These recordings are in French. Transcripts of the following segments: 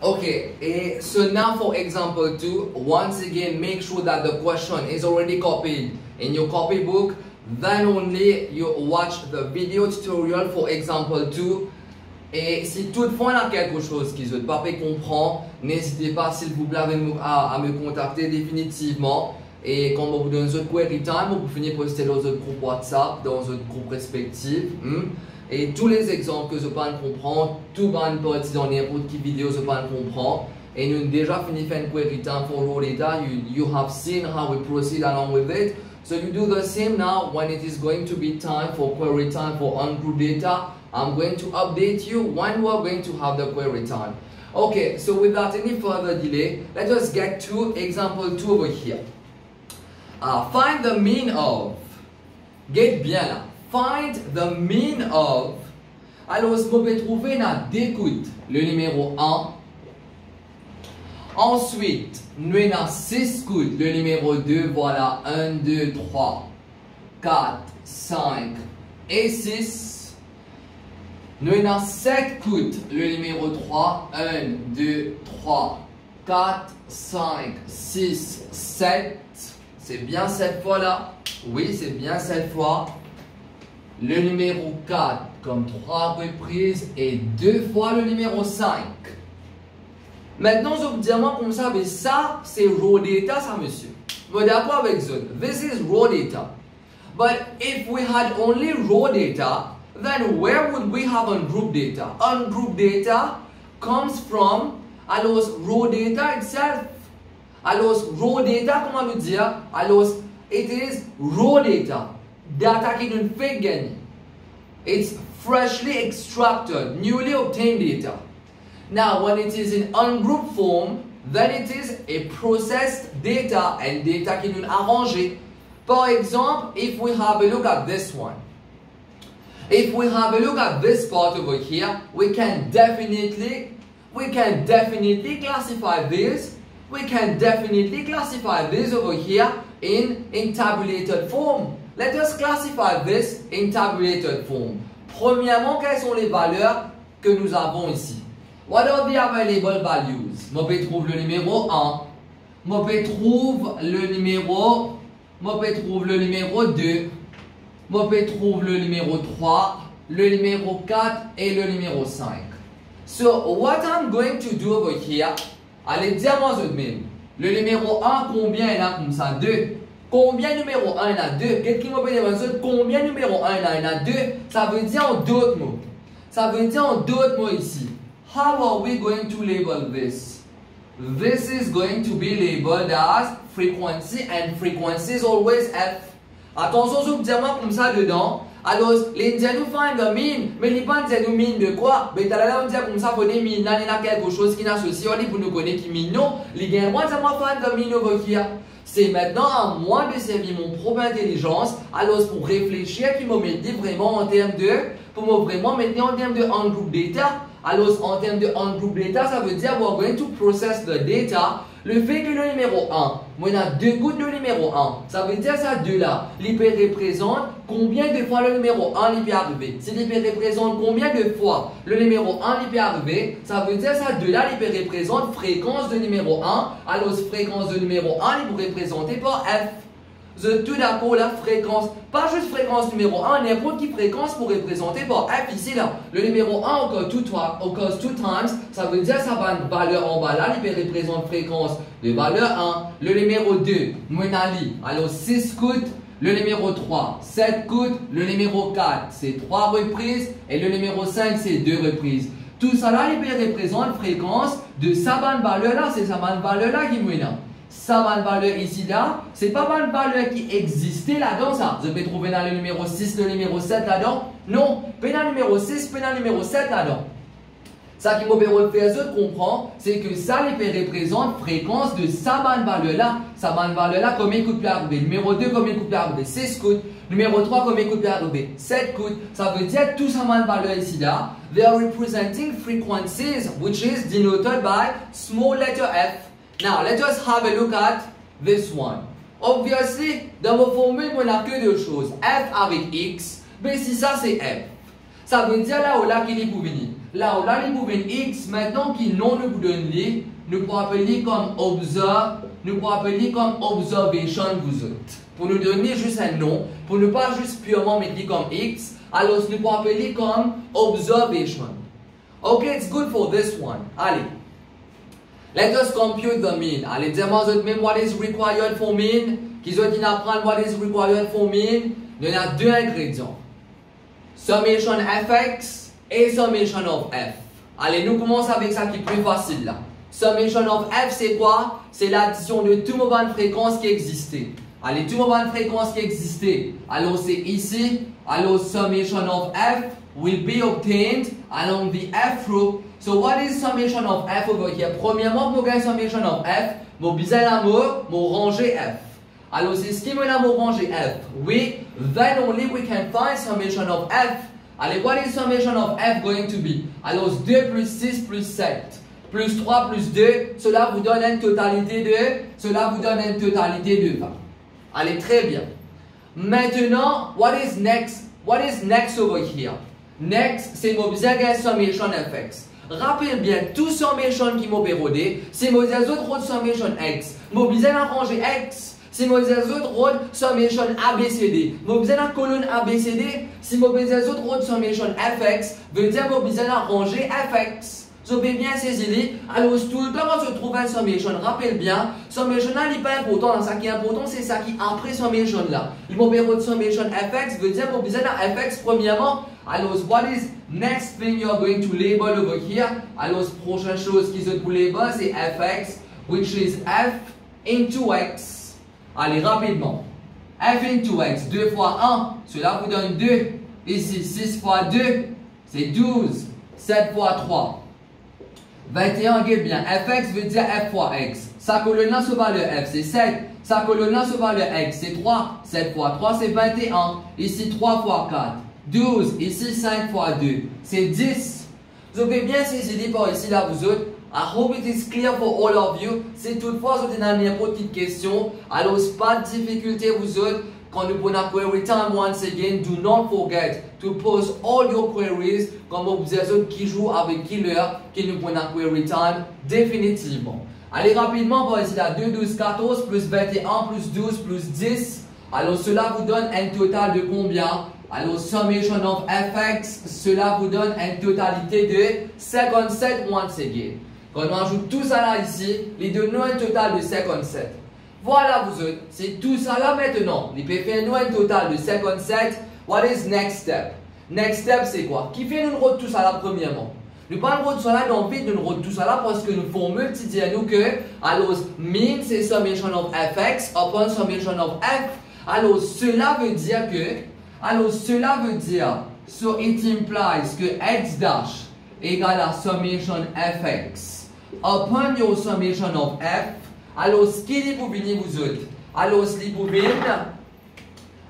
Okay, so now for example 2, once again make sure that the question is already copied in your copybook, then only you watch the video tutorial for example 2. Et si toutefois il y a quelque chose qui ne pas comprendre, n'hésitez pas s'il vous plaît à me contacter définitivement. Et quand vous donne notre query time, vous pouvez poster dans notre groupe WhatsApp, dans notre groupe respectif. Et tous les exemples que je peux comprendre, tout va une partie dans n'importe quelle vidéo je peux comprendre. Et nous avons déjà fini faire une query time for raw data. You have seen how we proceed along with it. So you do the same now when it is going to be time for query time for ungrouped data. I'm going to update you when we are going to have the query time. Okay, so without any further delay, let us get to example 2 over here. Find the mean of. Get bien là. Find the mean of. Alors, je peux trouver dans d'écoute le numéro 1. Ensuite, nous avons 6 coudes, le numéro 2, voilà, 1, 2, 3, 4, 5 et 6. Nous avons 7 coudes, le numéro 3, 1, 2, 3, 4, 5, 6, 7. C'est bien cette fois-là. Oui, c'est bien cette fois. Le numéro 4 comme 3 reprises et 2 fois le numéro 5. Maintenant, je vous dis moi comme ça, mais ça, c'est raw data, ça, monsieur. Vous êtes d'accord avec ça? This is raw data. But if we had only raw data, then where would we have ungrouped data? Ungrouped data comes from, alors, raw data itself. Alors, raw data, comment nous dire? Alors, it is raw data. Data qui nous fait gagner. It's freshly extracted, newly obtained data. Now, when it is in ungrouped form, then it is a processed data and data qui nous arrangé. For example, if we have a look at this one, if we have a look at this part over here, we can definitely classify this. We can definitely classify this over here in tabulated form. Let us classify this in tabulated form. Premièrement, quelles sont les valeurs que nous avons ici? What are the available values? Je peux trouver le numéro 1. Je peux trouver le numéro 2. Je peux trouver le numéro 3, le numéro 4 et le numéro 5. So, what I'm going to do over here, allez, dis-moi ce même. Le numéro 1, combien il a comme ça? 2. Combien numéro 1 il a 2? Quelqu'un me peut dire combien numéro 1 il a 2? Ça veut dire en d'autres mots. Ça veut dire en d'autres mots ici. How are we going to label this? This is going to be labeled as frequency, and frequency is always F. Attention, je vous dis moi comme ça dedans. Alors, les gens nous find the mean, mais les gens nous mean de quoi? Mais t'as là on dit comme ça, faut des mean, là il y a quelque chose qui n'associe, on dit pour nous connaître qui mean non. Les gens moi ça m'a find the mean over here. C'est maintenant à moi de servir mon propre intelligence, alors pour réfléchir, qui me met vraiment en termes de, pour me vraiment mettre en termes de ungrouped data. Alors en termes de ungrouped data, ça veut dire we're going to process the data. Le fait que le numéro 1, moi il y a 2 coups de numéro 1, ça veut dire ça 2 là, il peut représenter combien de fois le numéro 1 il peut arriver. Si il peut représenter combien de fois le numéro 1 il peut arriver, ça veut dire ça 2 là, il peut représenter fréquence de numéro 1, alors fréquence de numéro 1 il peut représenter par F. Je tout d'accord la fréquence, pas juste fréquence numéro 1, n'importe qui fréquence pour représenter par F ici là. Le numéro 1 occurs 2 times, ça veut dire ça va une valeur en bas là, il peut représenter fréquence de valeur 1. Le numéro 2, monali, alors 6 coups, le numéro 3, 7 coups, le numéro 4, c'est 3 reprises, et le numéro 5, c'est 2 reprises. Tout ça là, il peut représenter fréquence de sa valeur là, c'est sa valeur là qui est là. Ça va une valeur ici là, c'est pas mal de valeur qui existait là-dedans ça. Je peux trouver dans le numéro 6, le numéro 7 là-dedans. Non, pas dans le numéro 6, pas dans le numéro 7 là-dedans. Ça qui m'a fait de comprendre, c'est que ça il peut représenter fréquence de sa valeur là. Sa valeur là, combien de coups peut arriver? Numéro 2, combien de coups peut arriver? 6 coups. Numéro 3, combien de coups peut arriver? 7 coups. Ça veut dire tout sa valeur ici là. They are representing frequencies, which is denoted by small letter f. Now, let us have a look at this one. Obviously, dans vos formules, on n'a que deux choses. F avec X, mais si ça c'est F. Ça veut dire là où là qu'il est pour venir. Là où là, nous pouvons X, maintenant qui non nous donne li, nous pouvons appeler comme observation vous autres. Pour nous donner juste un nom, pour ne pas juste purement mettre comme X, alors nous pouvons appeler comme observation. Okay, it's good for this one. Allez. Let us compute the mean. Allez, dis-moi même what is required for mean. Qu'ils ont dit apprendre what is required for mean. Il y a deux ingrédients. Summation fx et summation of f. Allez, nous commençons avec ça qui est plus facile là. Summation of f, c'est quoi? C'est l'addition de tout moment de fréquence qui existait. Allez, tout moment de fréquence qui existait. Alors, c'est ici. Alors, summation of f will be obtained along the f row. So, what is summation of f over here? Premièrement, pour gagner summation of f, mon bizarre l'amour, mon ranger f. Alors, c'est ce qui me l'a mon ranger f. Oui, then only we can find summation of f. Allez, what is summation of f going to be? Alors, 2 plus 6 plus 7. Plus 3 plus 2, cela vous donne une totalité de 20. Allez, très bien. Maintenant, what is next? What is next over here? Next, c'est mon bizarre summation fx. Rappelez bien, tout summation qui m'a pérodé, c'est mon bizarre autre summation x. Mon bizarre arrangé x, c'est mon bizarre autre summation abcd. Mon bizarre colonne abcd, c'est mon bizarre autre summation fx, veut dire mon bizarre arrangé fx. Vous avez bien saisi. Alors, tout le temps, quand je trouve un summation, rappelle bien, summation là n'est pas important. Ce qui est important, c'est ça qui est après summation là. Le mot de summation fx veut dire qu'on besoin d'un fx premièrement. Alors, what is next thing you are going to label over here? Alors, prochaine chose qui se pour label, c'est fx, which is f into x. Allez, rapidement. F into x, 2 fois 1, cela vous donne 2. Ici, 6 fois 2, c'est 12. 7 fois 3. 21, regarde bien. Fx veut dire f fois x. Sa colonne là se valeur f, c'est 7. Sa colonne là se valeur x, c'est 3. 7 fois 3, c'est 21. Ici, 3 fois 4. 12. Ici, 5 fois 2. C'est 10. Vous avez bien saisi par ici, là, vous autres. I hope it is clear for all of you. Si toutefois vous avez n'importe quelle question, alors pas de difficulté, vous autres. Quand nous prenons query time, once again, do not forget to post all your queries comme vous êtes qui jouent avec Killer, qui nous prenons query time définitivement. Allez rapidement, voir ici là, 2, 12, 14, plus 21, plus 12, plus 10. Alors cela vous donne un total de combien? Alors summation of fx, cela vous donne une totalité de 57 once again. Quand on ajoute tout ça là ici, il donne un total de 57. Voilà vous autres, c'est tout ça là maintenant. Il peut faire nous un total de 57. What is next step? Next step c'est quoi? Qui fait nous route tout ça là premièrement? Nous parlons de ça là, nous vite nous route tout ça là parce que nous formule qui dit à nous que alors mean c'est summation of fx upon summation of f. Alors cela veut dire so it implies que x dash égale à summation fx upon your summation of f. Alors, ce qui est pour venir vous autres? Alors, ce qui est pour venir,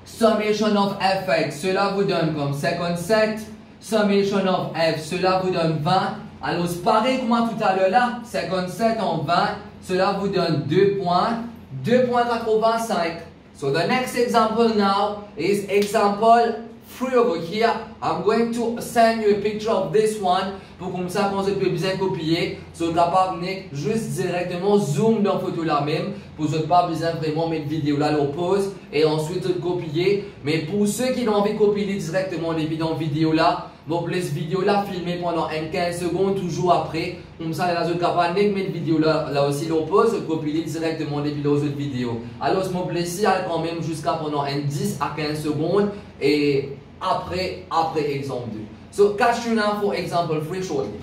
summation of fx, cela vous donne comme 57. Summation of f, cela vous donne 20. Alors, c'est pareil comme tout à l'heure là, 57 en 20, cela vous donne 2 points, 2.85. So, the next example now is example 3 over here. I'm going to send you a picture of this one. Pour comme ça, quand vous pouvez bien copier, vous n'êtes pas venir juste directement zoom dans la photo là même. Pour vous n'êtes pas besoin vraiment mettre vidéo là, leur pause et ensuite copier. Mais pour ceux qui ont envie de copier directement les vidéos là, vous pouvez cette vidéo là filmer pendant 15 secondes, toujours après. Comme ça, vous n'êtes pas venir mettre vidéo là aussi, leur pause, copier directement les vidéos. Alors, vous pouvez ici quand même jusqu'à pendant 10 à 15 secondes et après exemple 2. So catch you now for example 3 shortly.